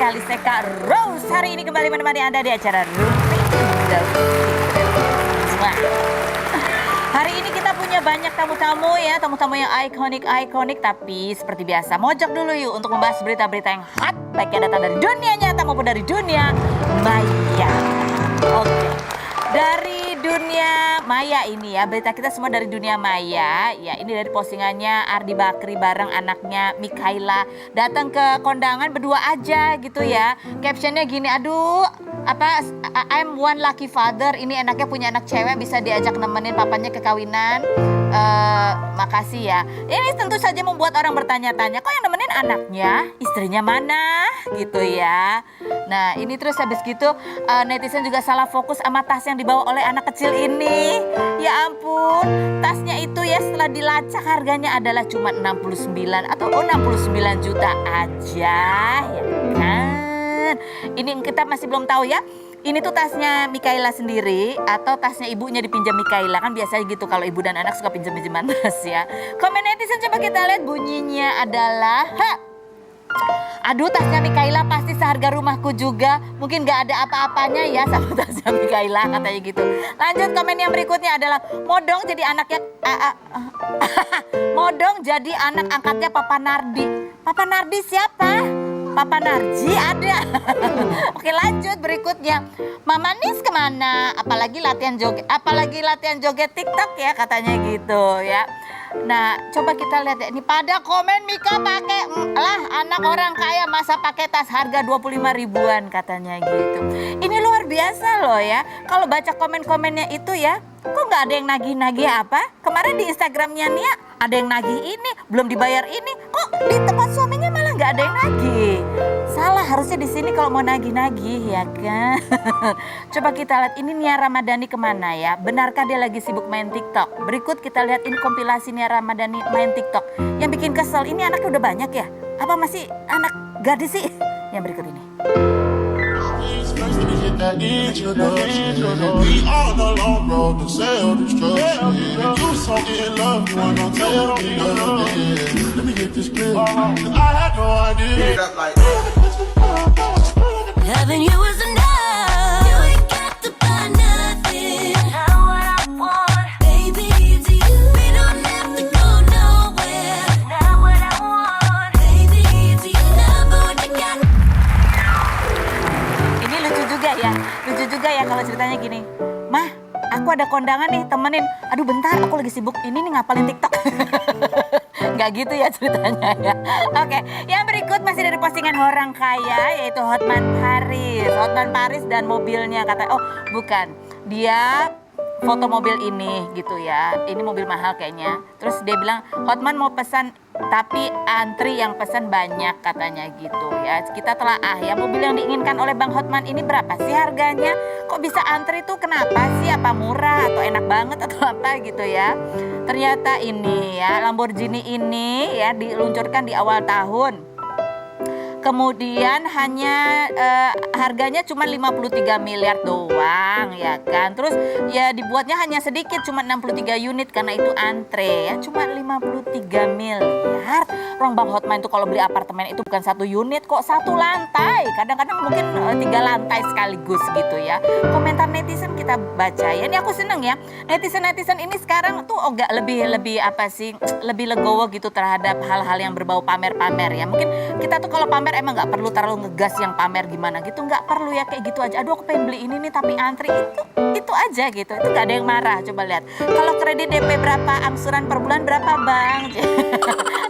sekali saya Kak Rose hari ini kembali menemani Anda di acara Rumpi Wah. Hari ini kita punya banyak tamu-tamu ya, tamu-tamu yang ikonik, tapi seperti biasa mojok dulu yuk untuk membahas berita-berita yang hot, baik yang datang dari dunia nyata maupun dari dunia maya. Oke. Dari dunia maya ini ya, berita kita semua dari dunia maya. Ya, ini dari postingannya Ardi Bakri bareng anaknya Mikaela. Datang ke kondangan berdua aja gitu ya. Captionnya gini, aduh, I'm one lucky father. Ini enaknya punya anak cewek bisa diajak nemenin papanya ke kawinan. Makasih ya. Ini tentu saja membuat orang bertanya-tanya, kok yang nemenin anaknya? Istrinya mana? Gitu ya. Nah, ini terus habis gitu netizen juga salah fokus sama tas yang dibawa oleh anak kecil ini. Ya ampun, tasnya itu ya setelah dilacak harganya adalah cuma 69 juta aja, ya kan? Ini kita masih belum tahu ya. Ini tuh tasnya Mikaela sendiri atau tasnya ibunya dipinjam Mikaela. Kan biasanya gitu kalau ibu dan anak suka pinjam-pinjaman tas ya. Komen netizen coba kita lihat bunyinya adalah aduh, tasnya Mikaela pasti seharga rumahku juga. Mungkin gak ada apa-apanya ya sama tasnya Mikaela, katanya gitu. Lanjut, komen yang berikutnya adalah modong jadi anaknya modong jadi anak angkatnya Papa Nardi. Papa Nardi siapa? Papa Narji ada. Oke, lanjut berikutnya. Mama Nis kemana? Apalagi latihan joget TikTok ya, katanya gitu ya. Nah, coba kita lihat ya. Ini pada komen Mika pakai anak orang kaya masa pakai tas harga 25 ribuan katanya gitu. Ini luar biasa loh ya. Kalau baca komen-komennya itu ya, kok nggak ada yang nagih-nagih apa? Kemarin di Instagramnya Nia ada yang nagih ini, belum dibayar ini. Kok di tempat suaminya malah nggak ada yang nagih? Salah, harusnya di sini kalau mau nagih-nagih ya kan. Coba kita lihat ini Nia Ramadhani kemana ya? Benarkah dia lagi sibuk main TikTok? Berikut kita lihat ini kompilasi Nia Ramadhani main TikTok. Yang bikin kesel, ini anaknya udah banyak ya? Apa masih anak gadis sih? Yang berikut ini. We on the long road to self-destruction. You so in love, you wanna tell me nothing. Let me get this clear, 'cause I had no idea. Loving you was enough. You ain't got to buy nothing. Not what I want, baby, it's you. We don't have to go nowhere. Not what I want, baby, it's you. Love what you got. Ini lucu juga ya kalau ceritanya gini. Mah, aku ada kondangan nih, temenin. Aduh bentar, aku lagi sibuk ini nih ngapalin TikTok. Nggak gitu ya ceritanya ya. Oke, yang berikut masih dari postingan orang kaya yaitu Hotman Paris dan mobilnya kata, oh bukan, dia foto mobil ini gitu ya. Ini mobil mahal kayaknya. Terus dia bilang, Hotman mau pesan tapi antri yang pesan banyak katanya gitu ya. Kita telah ya mobil yang diinginkan oleh Bang Hotman ini berapa sih harganya? Kok bisa antri tuh kenapa sih? Apa murah atau enak banget atau apa gitu ya? Ternyata ini ya Lamborghini ini ya diluncurkan di awal tahun. Kemudian hanya harganya cuma 53 miliar doang ya kan. Terus ya dibuatnya hanya sedikit, cuma 63 unit karena itu antre ya. Cuma 53 miliar. Orang Bang Hotman itu kalau beli apartemen itu bukan satu unit kok, satu lantai. Kadang-kadang mungkin 3 lantai sekaligus gitu ya. Komentar netizen kita baca ya. Ini aku seneng ya. Netizen ini sekarang tuh lebih apa sih? Lebih legowo gitu terhadap hal-hal yang berbau pamer-pamer ya. Mungkin kita tuh kalau pamer emang nggak perlu terlalu ngegas yang pamer gimana gitu, nggak perlu ya kayak gitu aja. Aduh aku pengen beli ini nih tapi antri, itu aja gitu, itu nggak ada yang marah. Coba lihat kalau kredit DP berapa, angsuran per bulan berapa bang.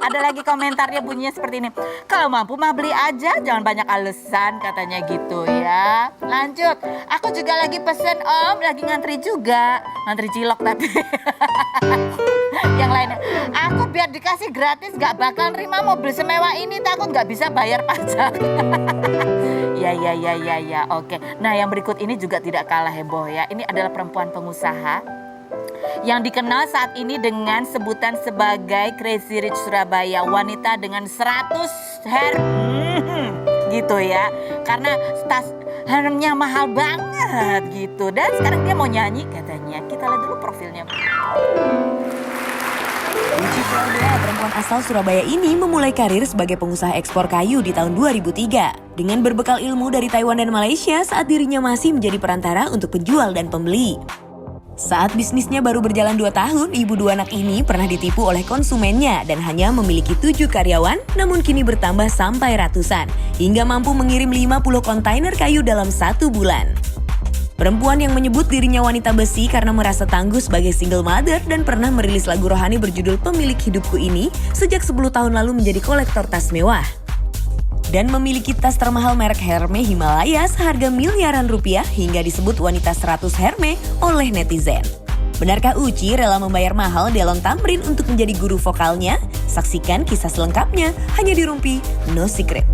Ada lagi komentarnya bunyinya seperti ini, kalau mampu mah beli aja, jangan banyak alasan katanya gitu ya. Lanjut, aku juga lagi pesen om, lagi ngantri juga, ngantri cilok tapi yang lainnya, aku biar dikasih gratis gak bakal nerima mobil semewah ini, takut gak bisa bayar pajak. Ya, oke. Nah yang berikut ini juga tidak kalah heboh ya. Ini adalah perempuan pengusaha yang dikenal saat ini dengan sebutan sebagai Crazy Rich Surabaya, wanita dengan 100 hair gitu ya. Karena hairnya mahal banget gitu. Dan sekarang dia mau nyanyi katanya. Kita lihat dulu profilnya. Uci Claudia, perempuan asal Surabaya ini memulai karir sebagai pengusaha ekspor kayu di tahun 2003. Dengan berbekal ilmu dari Taiwan dan Malaysia saat dirinya masih menjadi perantara untuk penjual dan pembeli. Saat bisnisnya baru berjalan 2 tahun, ibu 2 anak ini pernah ditipu oleh konsumennya dan hanya memiliki 7 karyawan, namun kini bertambah sampai ratusan, hingga mampu mengirim 50 kontainer kayu dalam 1 bulan. Perempuan yang menyebut dirinya wanita besi karena merasa tangguh sebagai single mother dan pernah merilis lagu rohani berjudul Pemilik Hidupku ini sejak 10 tahun lalu menjadi kolektor tas mewah. Dan memiliki tas termahal merek Hermes Himalaya seharga miliaran rupiah hingga disebut wanita 100 Hermes oleh netizen. Benarkah Uci rela membayar mahal Delon Tamrin untuk menjadi guru vokalnya? Saksikan kisah selengkapnya hanya di Rumpi No Secret.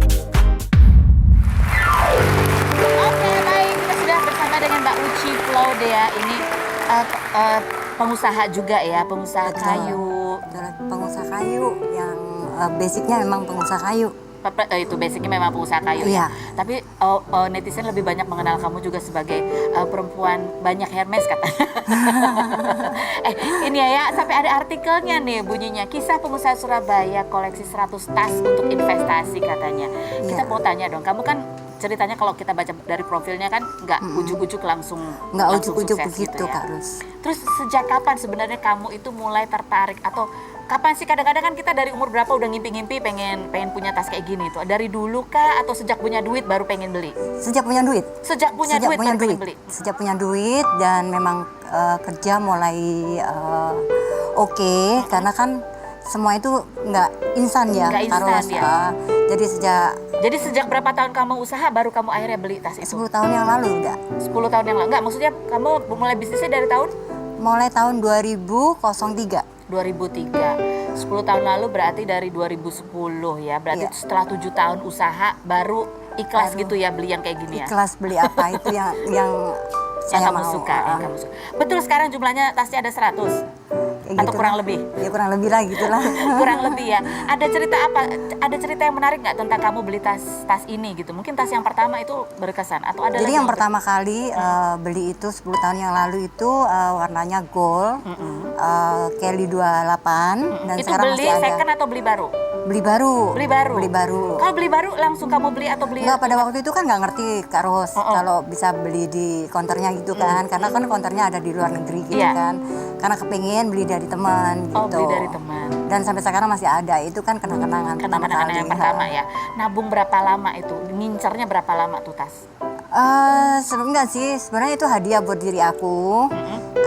Oke, baik. Kita sudah bersama dengan Mbak Uci Claudia. Ini pengusaha juga ya, pengusaha Betul. kayu. Pengusaha kayu yang basicnya memang pengusaha kayu. Itu basicnya memang pengusaha kayu ya. Iya. Tapi netizen lebih banyak mengenal kamu juga sebagai perempuan banyak Hermes katanya. Ini ya, sampai ada artikelnya nih bunyinya. Kisah pengusaha Surabaya koleksi 100 tas untuk investasi katanya. Kita mau tanya dong, kamu kan ceritanya kalau kita baca dari profilnya kan nggak ujuk-ujuk langsung Ujuk-ujuk sukses begitu ya. Kak Rus. Terus sejak kapan sebenarnya kamu itu mulai tertarik atau kapan sih, kadang-kadang kan kita dari umur berapa udah ngimpi-ngimpi pengen punya tas kayak gini tuh? Dari dulu kah atau sejak punya duit baru pengen beli? Sejak punya duit. Sejak punya duit baru pengen beli. Sejak punya duit dan memang kerja mulai oke, karena kan semua itu nggak instan ya. Nggak instan, Kak Rus. ya. Jadi Sejak berapa tahun kamu usaha baru kamu akhirnya beli tas itu? 10 tahun yang lalu udah. 10 tahun yang lalu. Enggak, maksudnya kamu mulai bisnisnya dari tahun? Mulai tahun 2003. 2003. 10 tahun lalu berarti dari 2010 ya. Berarti Iya. setelah 7 tahun usaha baru ikhlas gitu ya beli yang kayak gini ya. Ikhlas beli apa itu yang Yang saya kamu mau. suka, yang kamu suka. Betul, sekarang jumlahnya tasnya ada 100 Kayak atau gitu kurang lah. lebih? Ya kurang lebih lah gitulah. Kurang lebih ya. Ada cerita apa? Ada cerita yang menarik nggak tentang kamu beli tas ini gitu? Mungkin tas yang pertama itu berkesan atau ada Jadi lagi yang pertama kali beli itu 10 tahun yang lalu itu warnanya gold, Kelly 28 dan itu sekarang beli masih ada. second atau beli baru? Beli baru. Beli baru. Beli baru. Kalau beli baru langsung kamu beli atau beli? Enggak, pada waktu itu kan nggak ngerti Kak Ros kalau bisa beli di konternya gitu kan, karena kan konternya ada di luar negeri gitu Iya. kan. Karena kepengen beli dari teman gitu. Oh, beli dari teman. Dan sampai sekarang masih ada. Itu kan kenang-kenangan pertama Kenangan kali. yang pertama ya. Nabung berapa lama itu? Ngincernya berapa lama tuh tas? Enggak sih, sebenarnya itu hadiah buat diri aku,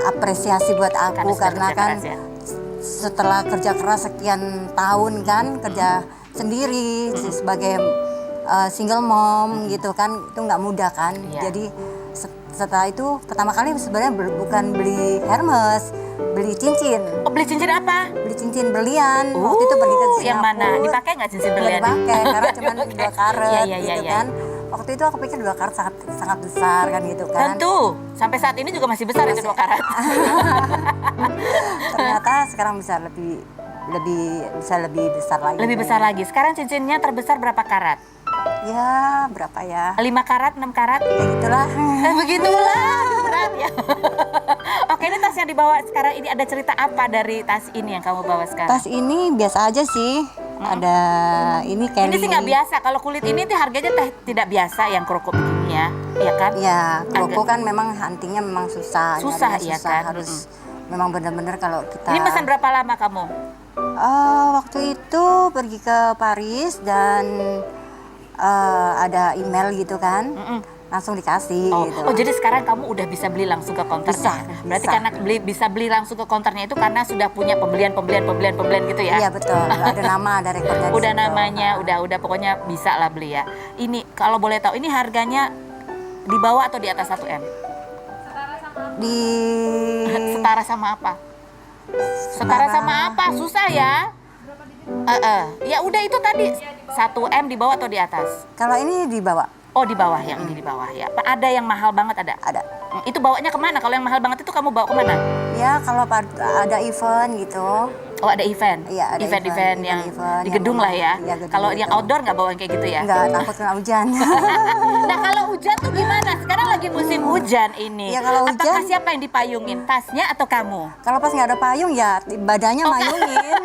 apresiasi buat aku Karena sudah karena kerja kan keras ya. setelah kerja keras sekian tahun kan, kerja sendiri sebagai single mom gitu kan, itu nggak mudah kan. Iya. Jadi setelah itu pertama kali sebenarnya bukan beli Hermes, beli cincin. Oh, beli cincin apa? Beli cincin berlian. Waktu itu pergi ke Singapura. Yang mana? Dipakai nggak cincin Nggak berlian? dipakai karena cuma 2 karat Iya, gitu iya. kan. Waktu itu aku pikir 2 karat sangat besar kan gitu kan. Tentu. Sampai saat ini juga masih besar itu 2 karat. Ternyata sekarang bisa lebih besar lagi. Lebih besar lagi. Sekarang cincinnya terbesar berapa karat? Ya berapa ya? 5 karat, 6 karat? Ya gitulah. Begitulah, berat ya. Oke, ini tas yang dibawa sekarang ini ada cerita apa dari tas ini yang kamu bawa sekarang? Tas ini biasa aja sih. Ada ini Kelly. Ini sih nggak biasa. Kalau kulit ini tuh harganya tidak biasa yang kroko begini ya, iya kan? Ya, kroko kan memang huntingnya memang susah. Susah, nyarinya iya kan? Harus memang benar-benar kalau kita. Ini pesan berapa lama kamu? Waktu itu pergi ke Paris dan ada email gitu kan. Langsung dikasih gitu. Oh, jadi sekarang kamu udah bisa beli langsung ke konternya. Bisa, Berarti bisa. karena bisa beli langsung ke konternya itu karena sudah punya pembelian gitu ya. Iya betul, ada nama, ada rekornya di Udah situ. namanya, udah pokoknya bisa lah beli ya. Ini kalau boleh tahu ini harganya di bawah atau di atas 1 M? Di Setara sama apa? Setara sama apa? Susah ya. Ya udah itu tadi 1 M di bawah atau di atas? kalau ini dibawa Oh, di bawah, yang ini di bawah ya. Ada yang mahal banget ada? ada. Itu bawanya kemana? Kalau yang mahal banget itu kamu bawa kemana? Ya kalau ada event gitu. Oh ada event? Iya, ada Event-event yang event-event di yang gedung lah ya? iya, gedung Kalau gitu. yang outdoor nggak bawa yang kayak gitu ya? Enggak, takut kena hujan. Nah kalau hujan tuh gimana? Sekarang lagi musim hujan ini. Iya, kalau Apakah hujan- siapa yang dipayungin? Tasnya atau kamu? Kalau pas nggak ada payung ya badannya mayungin.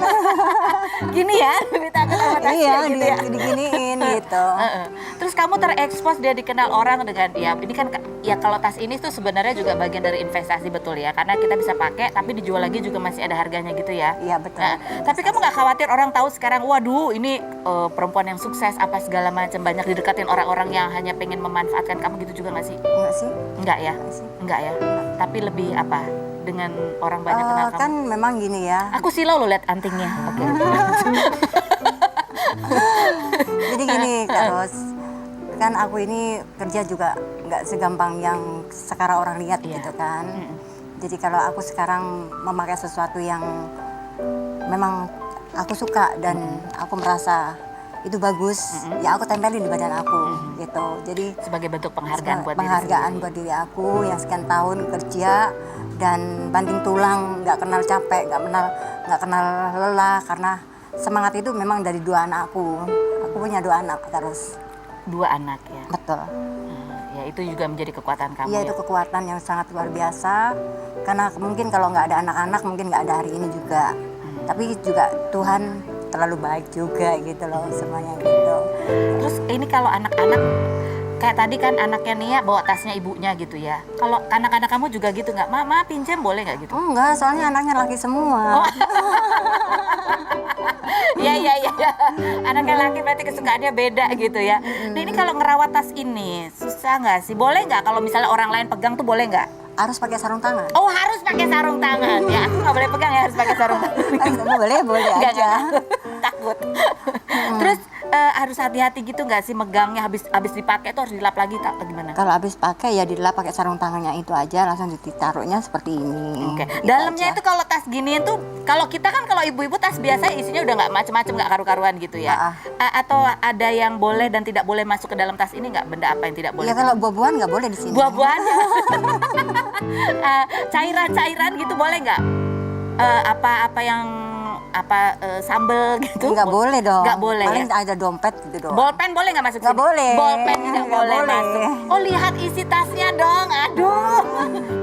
Gini ya? Ditakut sama tasnya Iya, gitu ya? diginiin gitu. Heeh. Terus kamu terekspos dia dikenal orang dengan ya ini kan ya kalau tas ini tuh sebenarnya juga bagian dari investasi betul ya karena kita bisa pakai tapi dijual lagi juga masih ada harganya gitu ya. Iya, betul. Nah, tapi kamu nggak khawatir orang tahu sekarang waduh ini perempuan yang sukses apa segala macam banyak didekatin orang-orang yang hanya pengen memanfaatkan kamu gitu juga nggak sih? Enggak sih? Enggak ya? Enggak sih. Enggak ya? Tapi lebih apa? Dengan orang banyak kenal kamu. Kan memang gini ya. Aku silau lo lihat antingnya. Oke. Jadi gini Kak Ros, kan aku ini kerja juga nggak segampang yang sekarang orang lihat Iya. gitu kan. Jadi kalau aku sekarang memakai sesuatu yang memang aku suka dan aku merasa itu bagus, ya aku tempelin di badan aku gitu. Jadi Sebagai bentuk penghargaan buat diri penghargaan sendiri. buat diri aku yang sekian tahun kerja dan banting tulang, nggak kenal capek, nggak kenal lelah karena semangat itu memang dari dua anak aku. Aku punya dua anak terus. Dua anak ya. Betul. Ya itu juga menjadi kekuatan kamu Iya ya. itu kekuatan yang sangat luar biasa. Karena mungkin kalau nggak ada anak-anak mungkin nggak ada hari ini juga. Tapi juga Tuhan terlalu baik juga gitu loh semuanya gitu. Terus ini kalau anak-anak kayak tadi kan anaknya Nia bawa tasnya ibunya gitu ya. Kalau anak-anak kamu juga gitu nggak? Mama pinjam boleh nggak gitu? Enggak, soalnya anaknya laki semua. Iya iya iya. Anaknya laki berarti kesukaannya beda gitu ya. Nah ini kalau ngerawat tas ini susah nggak sih? Boleh nggak kalau misalnya orang lain pegang tuh boleh nggak? Harus pakai sarung tangan. Oh harus pakai sarung tangan ya. Aku nggak boleh pegang ya harus pakai sarung tangan. Boleh Nggak, aja. takut. Terus harus hati-hati gitu nggak sih megangnya habis dipakai tuh harus dilap lagi tak gimana? Kalau habis pakai ya dilap pakai sarung tangannya itu aja langsung ditaruhnya seperti ini. Oke. Gitu Dalamnya aja. itu kalau tas gini tuh kalau kita kan kalau ibu-ibu tas biasa isinya udah nggak macem-macem nggak karu-karuan gitu ya. Atau ada yang boleh dan tidak boleh masuk ke dalam tas ini nggak benda apa yang tidak boleh? Ya kalau buah-buahan nggak boleh di sini. Buah-buahan ya. Cairan-cairan gitu boleh nggak? Apa yang sambel gitu? Nggak boleh dong. Nggak boleh Paling ya? ada dompet gitu dong. Bolpen boleh nggak masuk Nggak sini? boleh. Bolpen tidak Nggak boleh boleh. masuk. Oh lihat isi tasnya dong. Aduh.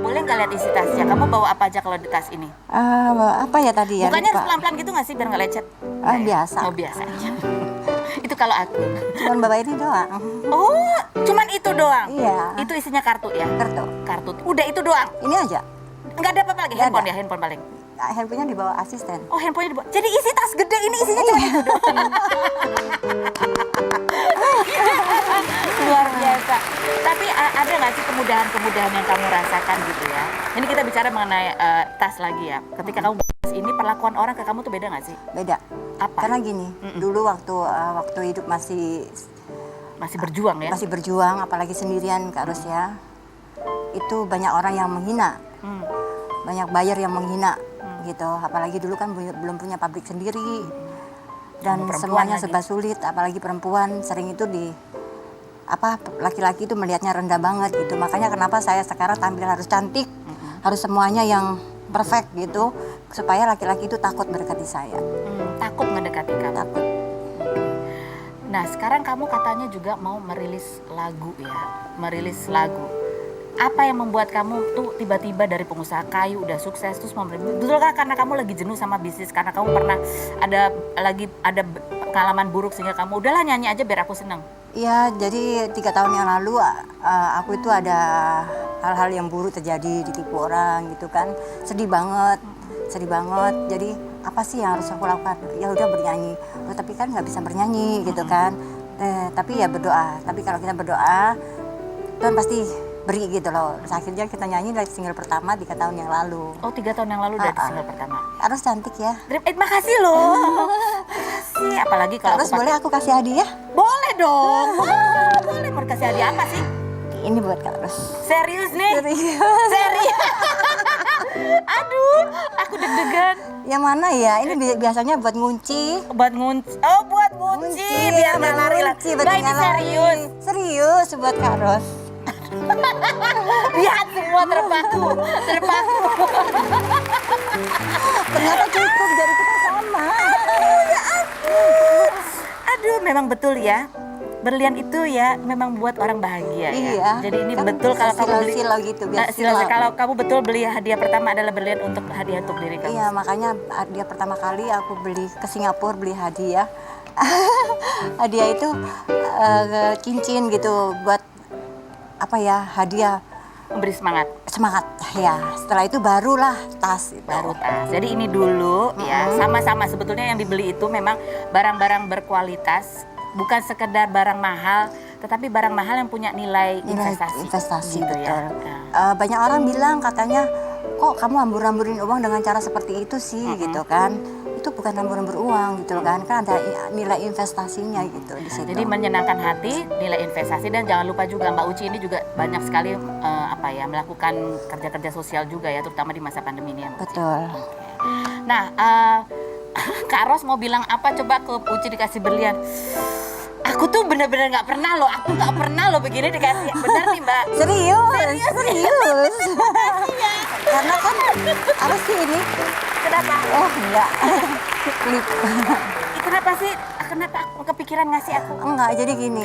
Boleh nggak lihat isi tasnya? Kamu bawa apa aja kalau di tas ini? Apa ya tadi ya? Bukannya harus lupa. pelan-pelan gitu nggak sih biar nggak lecet? Biasa. Oh biasa aja. Itu kalau aku. Cuman bawa ini doang. Oh, cuman itu doang? Iya. Itu isinya kartu ya? Kartu. Kartu. Udah itu doang? Ini aja. Nggak ada apa-apa lagi? Nggak Handphone ada. ya? Handphone paling? Handphonenya dibawa asisten. Oh handphonenya dibawa. Jadi isi tas gede ini isinya cuma itu doang. Luar biasa. Tapi ada nggak sih kemudahan-kemudahan yang kamu rasakan gitu ya? Ini kita bicara mengenai tas lagi ya. Ketika kamu bahas ini perlakuan orang ke kamu tuh beda nggak sih? Beda. Apa? Karena gini, dulu waktu hidup masih berjuang ya? masih berjuang, apalagi sendirian Kak Ros ya. Itu banyak orang yang menghina. Banyak buyer yang menghina gitu. Apalagi dulu kan belum punya pabrik sendiri. Dan Perempuan semuanya lagi. serba sulit, apalagi perempuan sering itu laki-laki itu melihatnya rendah banget gitu. Makanya kenapa saya sekarang tampil harus cantik, harus semuanya yang perfect gitu, supaya laki-laki itu takut mendekati saya. Takut mendekati kamu. Takut. Nah sekarang kamu katanya juga mau merilis lagu ya, merilis lagu. Apa yang membuat kamu tuh tiba-tiba dari pengusaha kayu udah sukses terus mau merilis? Betul kan karena kamu lagi jenuh sama bisnis, karena kamu pernah ada pengalaman buruk sehingga kamu udahlah nyanyi aja biar aku seneng. Iya, jadi 3 tahun yang lalu aku itu ada hal-hal yang buruk terjadi, ditipu orang gitu kan, sedih banget. Jadi apa sih yang harus aku lakukan? Ya udah bernyanyi. Loh, tapi kan nggak bisa bernyanyi gitu kan. Tapi ya berdoa. Tapi kalau kita berdoa, Tuhan pasti beri gitu loh. Terus akhirnya kita nyanyi dari single pertama 3 tahun yang lalu. Oh 3 tahun yang lalu dari single pertama. Harus cantik ya. Makasih loh. Makasih. Apalagi kalau Terus boleh aku kasih hadiah? Boleh dong. Wah, boleh. Mau kasih hadiah apa sih? Ini buat Kak Ros. Serius nih? Serius. Serius. Aduh, aku deg-degan. Yang mana ya? Ini biasanya buat ngunci. Buat ngunci. Oh, buat ngunci. Biar nggak lari lah. Nah, ini serius. Serius buat Kak Ros. Lihat semua terpaku. Ternyata cukup jadi kita memang betul ya. Berlian itu ya memang buat orang bahagia ya. Iya. Jadi ini Kan betul kalau kamu beli silau-silau gitu, biar silau. silau. Kalau kamu betul beli hadiah pertama adalah berlian untuk hadiah untuk diri kamu. Iya, makanya hadiah pertama kali aku beli ke Singapura beli hadiah. Hadiah itu cincin gitu buat apa ya, hadiah Memberi semangat. semangat ya. Setelah itu barulah tas itu. Baru tas. Jadi ini dulu ya, sama-sama sebetulnya yang dibeli itu memang barang-barang berkualitas, bukan sekedar barang mahal, tetapi barang mahal yang punya nilai investasi gitu betul. ya. Nah. Banyak orang bilang katanya, kok kamu hambur-hamburin uang dengan cara seperti itu sih gitu kan. Itu bukan hambur-hambur uang gitu kan ada nilai investasinya gitu di situ. Jadi menyenangkan hati, nilai investasi, dan jangan lupa juga Mbak Uci ini juga banyak sekali melakukan kerja-kerja sosial juga ya, terutama di masa pandemi ini ya. Mbak Uci. Betul. Nah, Kak Ros mau bilang apa coba ke Uci dikasih berlian? Aku tuh bener-bener nggak pernah loh, aku nggak pernah loh begini dikasih. Bener nih Mbak? Serius. Karena kan apa sih ini? Kenapa? Oh enggak. Klip. Kenapa sih? Kenapa aku kepikiran ngasih aku? Enggak, jadi gini.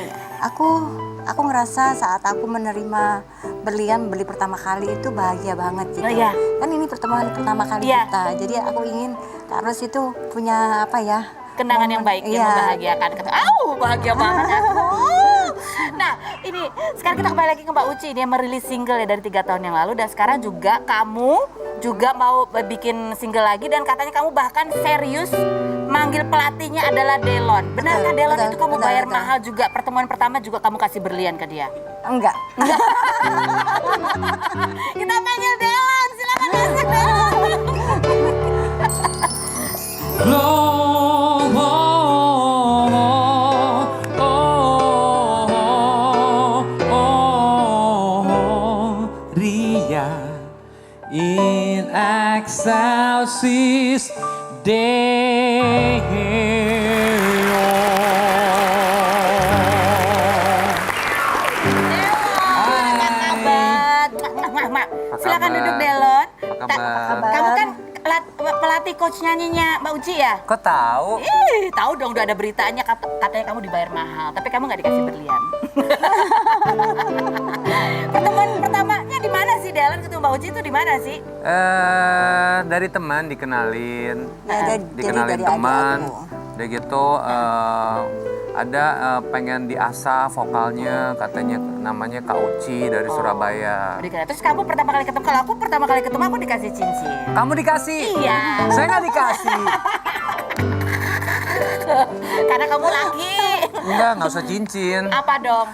Aku ngerasa saat aku menerima berlian beli pertama kali itu bahagia banget gitu. Oh, iya. Kan ini pertemuan pertama kali Iya. kita. Jadi aku ingin Kak Ros itu punya apa ya? Kenangan yang baik yang Iya. membahagiakan. Bahagia banget aku. Nah, ini sekarang kita kembali lagi ke Mbak Uci. Dia merilis single ya dari 3 tahun yang lalu, dan sekarang juga kamu juga mau bikin single lagi, dan katanya kamu bahkan serius manggil pelatihnya adalah Delon. Benarkah Delon betul, itu kamu betul, bayar betul. mahal juga, pertemuan pertama juga kamu kasih berlian ke dia? Enggak. Kita panggil Delon, silakan masuk Delon. Ria in excelsis Delon, apa kabar? Silakan duduk Delon. Kamu kan pelatih coach nyanyinya Mbak Uci ya? Kok tahu? Tahu dong, udah ada beritanya katanya kamu dibayar mahal, tapi kamu nggak dikasih berlian. Pertemuan pertamanya di mana sih Delon ketemu Mbak Uci itu di mana sih? Dari teman dikenalin, Ya, dikenalin dari teman. adik aku. Udah gitu ada pengen diasah vokalnya, katanya namanya Kak Uci dari Surabaya. Terus kamu pertama kali ketemu, kalau aku pertama kali ketemu aku dikasih cincin. Kamu dikasih? Iya. Saya nggak dikasih. Karena kamu laki. Nggak usah cincin. Apa dong?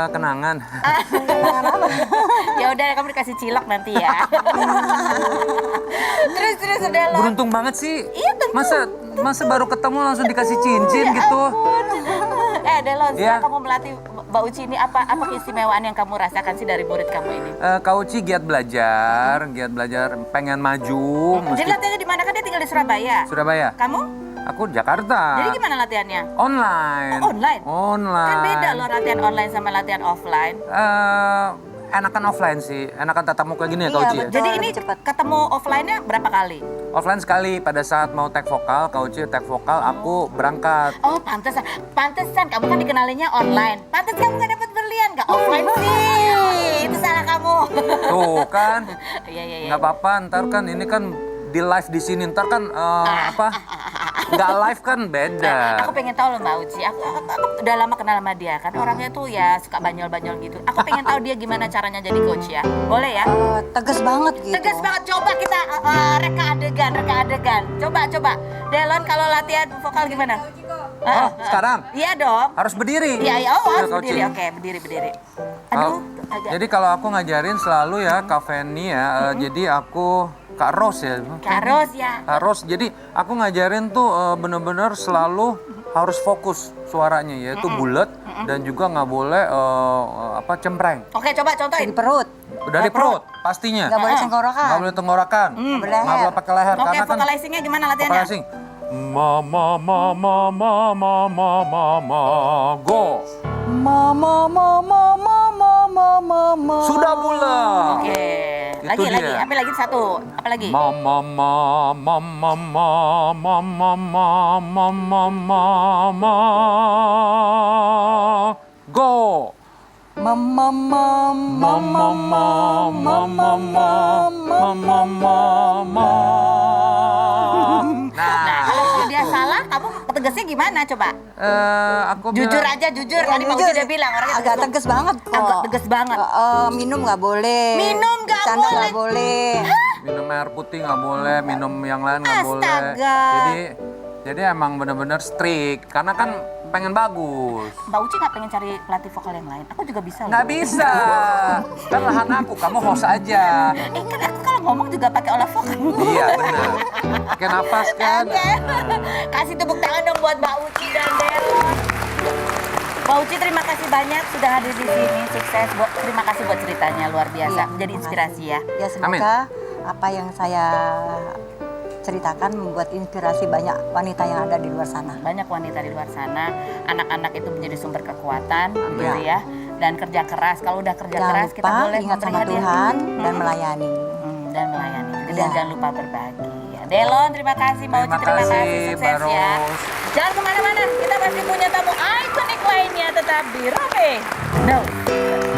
Kenangan. Ya udah, kamu dikasih cilok nanti ya. terus Delon. Beruntung banget sih. Iya, tentu. Masa baru ketemu langsung dikasih cincin gitu. Delon, Iya. setelah kamu melatih Mbak Uci ini, apa keistimewaan yang kamu rasakan sih dari murid kamu ini? Kak Uci giat belajar, pengen maju. Jadi latihannya di mana? Kan dia tinggal di Surabaya. Surabaya. Kamu? Aku Jakarta. Jadi gimana latihannya? Online. Oh, online? Online. Kan beda loh latihan online sama latihan offline. Enakan offline sih, enakan tatap muka gini ya Kak Iya, Uci ya. betul. Jadi ini lebih cepat. ketemu offline-nya berapa kali? Offline sekali pada saat mau tag vokal, Kak Uci tag vokal, aku berangkat. Oh, pantesan. Pantesan kamu kan dikenalinya online. Pantes kamu gak dapat berlian, gak offline sih. Itu salah kamu. Tuh kan, Iya. nggak apa-apa. Ntar kan ini kan di live di sini, ntar kan nggak live kan beda. Aku pengen tahu loh Mbak Uci. Aku udah lama kenal sama dia kan. Orangnya tuh ya suka banyol-banyol gitu. Aku pengen tahu dia gimana caranya jadi coach ya. Boleh ya? Tegas banget gitu. Tegas banget. Coba kita reka adegan. Coba. Delon kalau latihan vokal gimana? Oh, sekarang Iya dong. harus berdiri. Iya. Oh, harus Kak Uci. berdiri. Oke, berdiri. Kalau- Aduh, agak. Jadi kalau aku ngajarin selalu ya Kak Feni ya, jadi aku Kak Ros ya. Karus ya. Kak Ros, jadi aku ngajarin tuh bener-bener selalu harus fokus suaranya, yaitu bulat dan juga nggak boleh cempreng. Oke, coba contohin. Di perut. Dari perut pastinya. Nggak boleh tenggorokan. Nggak boleh tenggorokan. boleh Nggak boleh pakai leher Oke, karena kan vocalizingnya gimana latihannya? vocalizing. Mama go. Mama. Sudah bulat. Oke. lagi, dia. lagi. Apa lagi satu? Apa lagi? Mama, mama, mama, mama, mama, mama, mama, go. Mama, mama, Mama, mama, mama, mama, mama. Nah, kalau dia salah, kamu tegasnya gimana coba? Aku Jujur bilang, aja, jujur. Ya, Tadi Mbak jujur, Uci udah bilang orangnya agak tegas banget kok. Agak tegas banget. Minum nggak boleh. Minum nggak Bercanda boleh. nggak boleh. minum air putih nggak boleh, minum yang lain nggak boleh. Astaga. Jadi emang bener-bener strict, karena kan pengen bagus. Mbak Uci nggak pengen cari pelatih vokal yang lain? Aku juga bisa. Nggak loh. bisa, kan lahan aku, kamu host aja. Kan aku kalau ngomong juga pakai olah vokal. Iya benar. Pakai nafas kan. Oke. Kasih tepuk tangan dong buat Mbak Uci dan Delon. Mbak Uci terima kasih banyak sudah hadir di sini. Sukses. Terima kasih buat ceritanya luar biasa. Iya, Menjadi terima inspirasi ya. Ya semoga apa yang saya ceritakan membuat inspirasi banyak wanita yang ada di luar sana. Banyak wanita di luar sana, anak-anak itu menjadi sumber kekuatan, gitu Iya. ya. Dan kerja keras. Kalau udah kerja Jangan keras kita lupa boleh ingat memberi sama hadiah. Tuhan dan melayani. Dan melayani. Dan Iya. jangan lupa berbagi. Ya. Delon, terima kasih. Mbak Uci, Terima terima kasih, kasih. Sukses Mbak ya. Ros. Jangan kemana-mana. Kita masih punya tamu ikonik lainnya tetap di Rame. No.